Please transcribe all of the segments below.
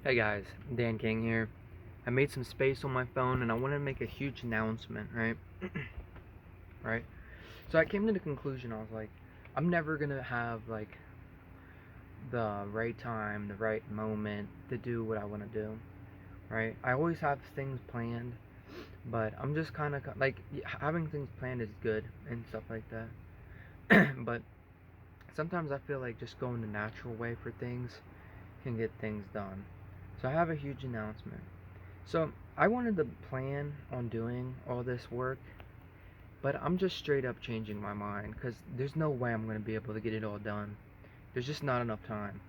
Hey guys, Dan King here. I made some space on my phone and I wanted to make a huge announcement, right? Right? So I came to the conclusion, I was like, I'm never gonna have like the right time, the right moment to do what I wanna do, right? I always have things planned, but I'm just kinda like having things planned is good and stuff like that. But sometimes I feel like just going the natural way for things can get things done. So I have a huge announcement. So I wanted to plan on doing all this work, but I'm just straight up changing my mind because there's no way I'm going to be able to get it all done. There's just not enough time.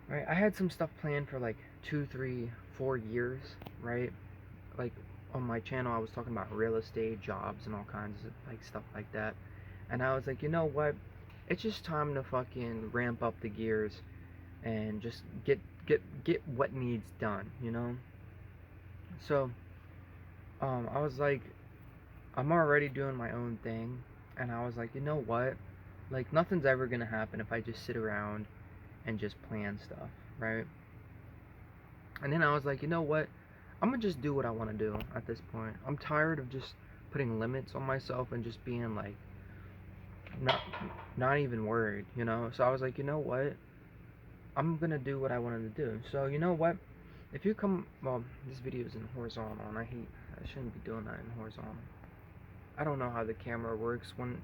Right? I had some stuff planned for like 2, 3, 4 years, right? Like on my channel, I was talking about real estate, jobs, and all kinds of like stuff like that. And I was like, you know what? It's just time to fucking ramp up the gears and just get what needs done, you know? So, I was like, I'm already doing my own thing, and I was like, you know what? Like, nothing's ever gonna happen if I just sit around and just plan stuff, right? And then I was like, you know what? I'm gonna just do what I wanna do at this point. I'm tired of just putting limits on myself and just being like, not, not even worried, you know? So I was like, you know what? I'm gonna do what I wanted to do. So, you know what? If you come, well, this video is in horizontal, and I shouldn't be doing that in horizontal. I don't know how the camera works when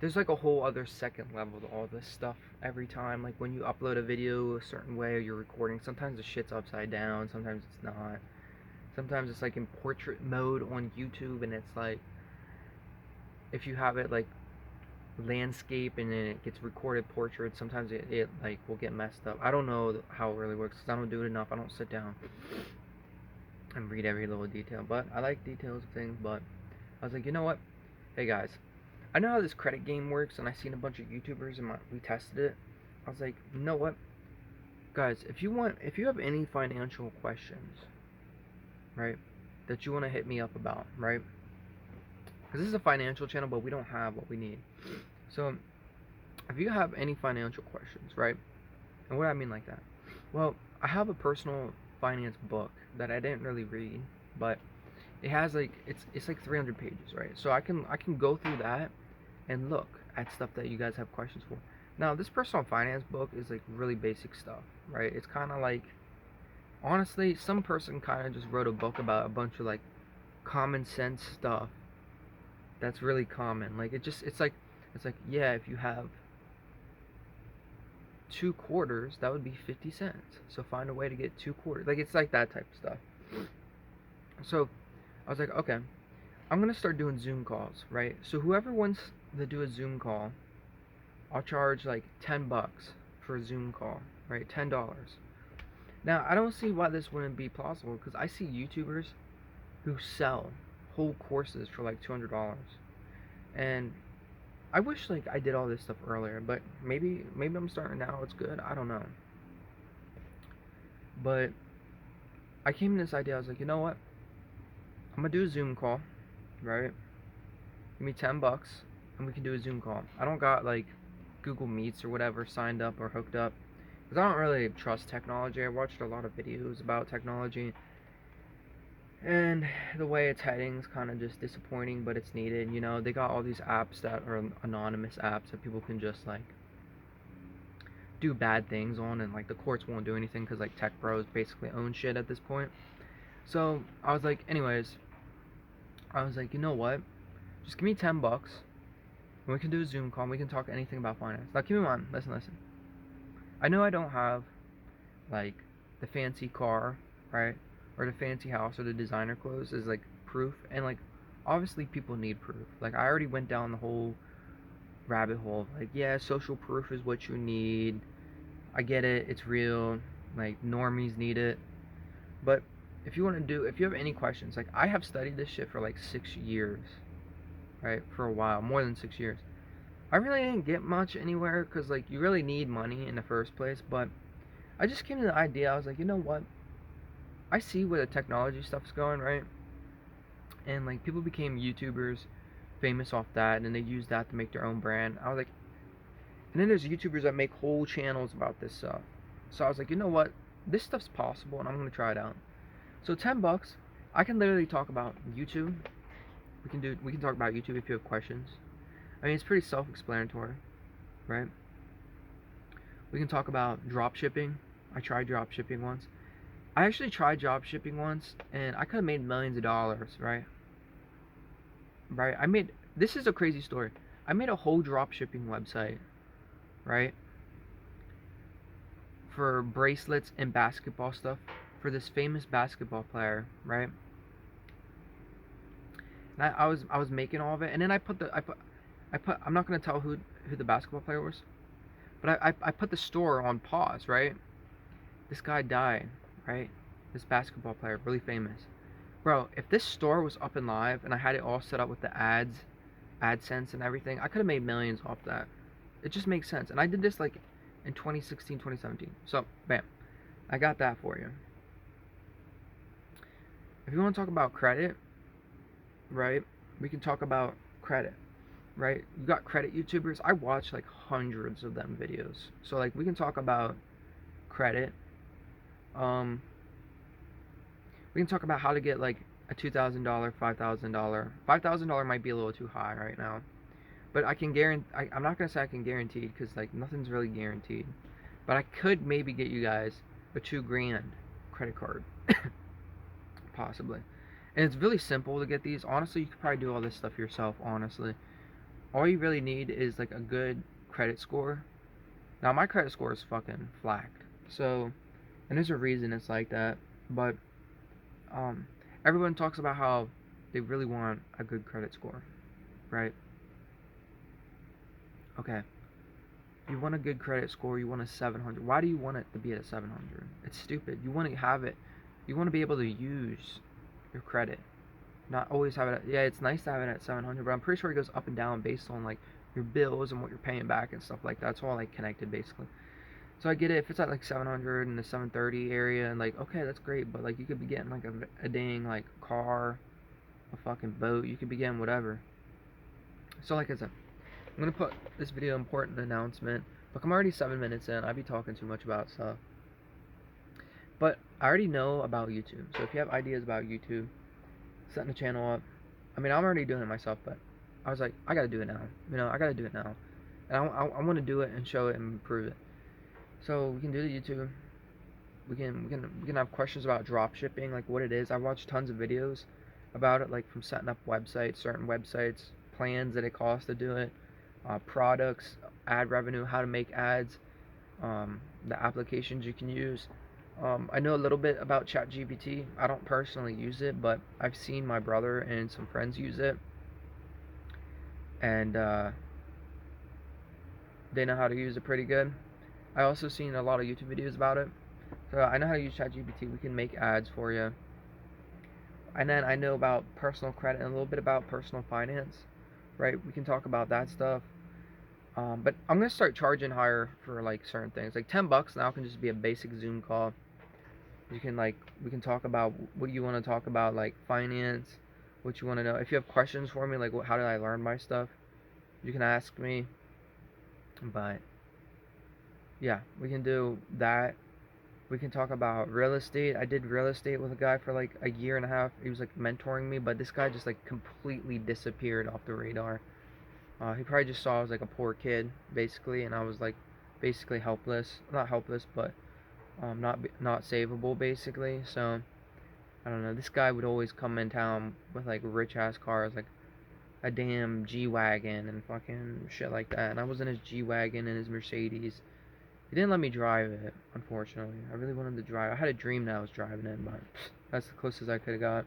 there's like a whole other second level to all this stuff every time. Like when you upload a video a certain way or you're recording, sometimes the shit's upside down, sometimes it's not. Sometimes it's like in portrait mode on YouTube, and it's like if you have it like landscape and then it gets recorded portrait, sometimes it like will get messed up. I don't know how it really works because I don't do it enough. I don't sit down and read every little detail, but I like details of things. But I was like, you know what? Hey guys, I know how this credit game works, and I seen a bunch of YouTubers and we tested it. I was like, you know what, guys, if you have any financial questions, right, that you want to hit me up about, right? Because this is a financial channel, but we don't have what we need. So, if you have any financial questions, right, and what do I mean like that? Well, I have a personal finance book that I didn't really read, but it has like it's like 300 pages, right? So I can go through that and look at stuff that you guys have questions for. Now, this personal finance book is like really basic stuff, right? It's kind of like, honestly, some person kind of just wrote a book about a bunch of like common sense stuff that's really common. Like it's like yeah, if you have 2 quarters, that would be 50 cents. So find a way to get 2 quarters. Like it's like that type of stuff. So I was like, okay, I'm gonna start doing Zoom calls, right? So whoever wants to do a Zoom call, I'll charge like $10 for a Zoom call, right? $10. Now, I don't see why this wouldn't be plausible because I see YouTubers who sell whole courses for like $200. And I wish like I did all this stuff earlier, but maybe I'm starting now. It's good. I don't know. But I came to this idea. I was like, you know what? I'm gonna do a Zoom call, right? Give me $10, and we can do a Zoom call. I don't got like Google Meets or whatever signed up or hooked up because I don't really trust technology. I watched a lot of videos about technology, and the way it's heading is kind of just disappointing, but it's needed. You know, they got all these apps that are anonymous apps that people can just like do bad things on, and like the courts won't do anything because like tech bros basically own shit at this point. So I was like, anyways, I was like, you know what? Just give me $10, and we can do a Zoom call. And we can talk anything about finance. Now, keep in mind, listen. I know I don't have like the fancy car, right, or the fancy house or the designer clothes is like proof, and like obviously people need proof. Like I already went down the whole rabbit hole. Like yeah, social proof is what you need. I get it. It's real. Like normies need it. But if you have any questions, like I have studied this shit for like 6 years, right? For a while, more than 6 years. I really didn't get much anywhere because like you really need money in the first place. But I just came to the idea. I was like, you know what? I see where the technology stuff's going, right? And like people became YouTubers, famous off that, and they use that to make their own brand. I was like, and then there's YouTubers that make whole channels about this stuff. So I was like, you know what? this stuff's possible, and I'm gonna try it out. So $10, I can literally talk about YouTube. We can talk about YouTube if you have questions. I mean, it's pretty self-explanatory, right? We can talk about drop shipping. I tried drop shipping once. I actually tried drop shipping once, and I could have made millions of dollars, right? Right? This is a crazy story. I made a whole drop shipping website, right? For bracelets and basketball stuff for this famous basketball player, right? And I was making all of it, and then I put I'm not gonna tell who the basketball player was, but I put the store on pause, right? This guy died, right? This basketball player, really famous. Bro, if this store was up and live and I had it all set up with the ads, AdSense and everything, I could have made millions off that. It just makes sense. And I did this like in 2016, 2017. So, bam. I got that for you. If you want to talk about credit, right? We can talk about credit, right? You got credit YouTubers. I watch like hundreds of them videos. So like we can talk about credit. We can talk about how to get like a $2,000, $5,000. $5,000 might be a little too high right now, but I can guarantee. I'm not gonna say I can guarantee because like nothing's really guaranteed, but I could maybe get you guys a $2,000 credit card, possibly. And it's really simple to get these. Honestly, you could probably do all this stuff yourself. Honestly, all you really need is like a good credit score. Now my credit score is fucking flacked, so, and there's a reason it's like that, but everyone talks about how they really want a good credit score, right? Okay, you want a good credit score, you want a 700. Why do you want it to be at a 700? It's stupid. You want to have it, you want to be able to use your credit, not always have it at, yeah, it's nice to have it at 700, but I'm pretty sure it goes up and down based on like your bills and what you're paying back and stuff like that. It's all like connected basically. So I get it if it's at like 700 in the 730 area, and like, okay, that's great, but like you could be getting like a dang like car, a fucking boat, you could be getting whatever. So like I said, I'm gonna put this video important announcement. Look, I'm already 7 minutes in. I'd be talking too much about stuff, but I already know about YouTube. So if you have ideas about YouTube, setting the channel up, I mean, I'm already doing it myself, but I was like, I gotta do it now. You know, I gotta do it now, and I want to do it and show it and prove it. So we can do the YouTube. We can have questions about drop shipping, like what it is. I watched tons of videos about it, like from setting up websites, certain websites, plans that it costs to do it, products, ad revenue, how to make ads, the applications you can use. I know a little bit about ChatGPT. I don't personally use it, but I've seen my brother and some friends use it, and they know how to use it pretty good. I also seen a lot of YouTube videos about it. So I know how to use ChatGPT. We can make ads for you. And then I know about personal credit and a little bit about personal finance, right? We can talk about that stuff. But I'm gonna start charging higher for like certain things. Like $10 now can just be a basic Zoom call. You can like we can talk about what you want to talk about, like finance, what you want to know. If you have questions for me, like how did I learn my stuff, you can ask me. But yeah, we can do that. We can talk about real estate. I did real estate with a guy for like a year and a half. He was like mentoring me, but this guy just like completely disappeared off the radar. He probably just saw I was like a poor kid, basically, and I was like basically helpless. Not helpless, but not savable, basically. So I don't know. This guy would always come in town with like rich ass cars, like a damn G-Wagon and fucking shit like that. And I was in his G-Wagon and his Mercedes. He didn't let me drive it, unfortunately. I really wanted to drive. I had a dream that I was driving it, but that's the closest I could have got.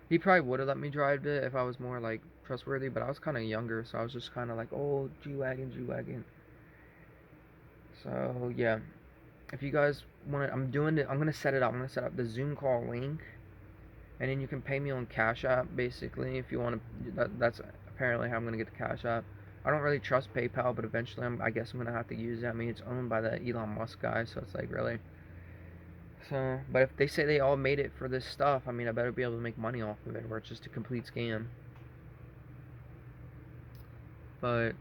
He probably would have let me drive it if I was more like trustworthy, but I was kind of younger, so I was just kind of like, oh, G-Wagon, G-Wagon. So yeah, if you guys want to, I'm doing it. I'm gonna set it up. I'm gonna set up the Zoom call link, and then you can pay me on Cash App, basically, if you want to. That's apparently how I'm gonna get the Cash App. I don't really trust PayPal, but eventually I guess I'm gonna have to use it. I mean, it's owned by the Elon Musk guy, so it's like really. So, but if they say they all made it for this stuff, I mean, I better be able to make money off of it, or it's just a complete scam. But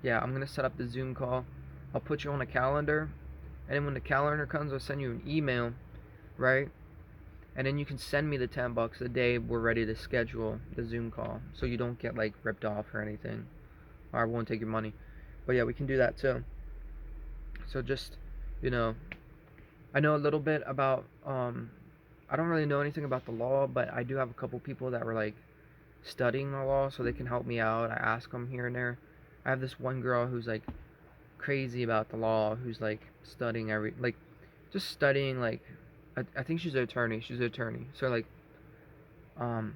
yeah, I'm gonna set up the Zoom call. I'll put you on a calendar, and then when the calendar comes, I'll send you an email, right? And then you can send me the $10 the day we're ready to schedule the Zoom call, so you don't get like ripped off or anything, or I won't take your money. But yeah, we can do that too. So just, you know, I know a little bit about I don't really know anything about the law, but I do have a couple people that were like studying the law, so they can help me out. I ask them here and there. I have this one girl who's like crazy about the law, who's like studying just studying like, I think she's an attorney. She's an attorney, so like um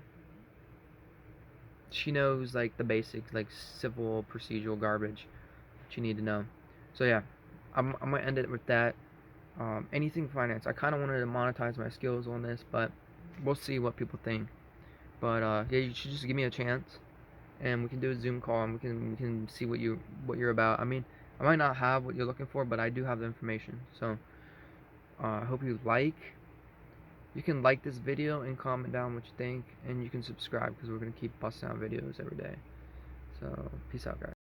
she knows like the basics, like civil procedural garbage that you need to know. So yeah, I'm gonna end it with that. Anything finance. I kind of wanted to monetize my skills on this, but we'll see what people think. But yeah, you should just give me a chance, and we can do a Zoom call, and we can see what you're about. I mean, I might not have what you're looking for, but I do have the information. So I hope you like. You can like this video and comment down what you think, and you can subscribe because we're gonna keep busting out videos every day. So peace out, guys.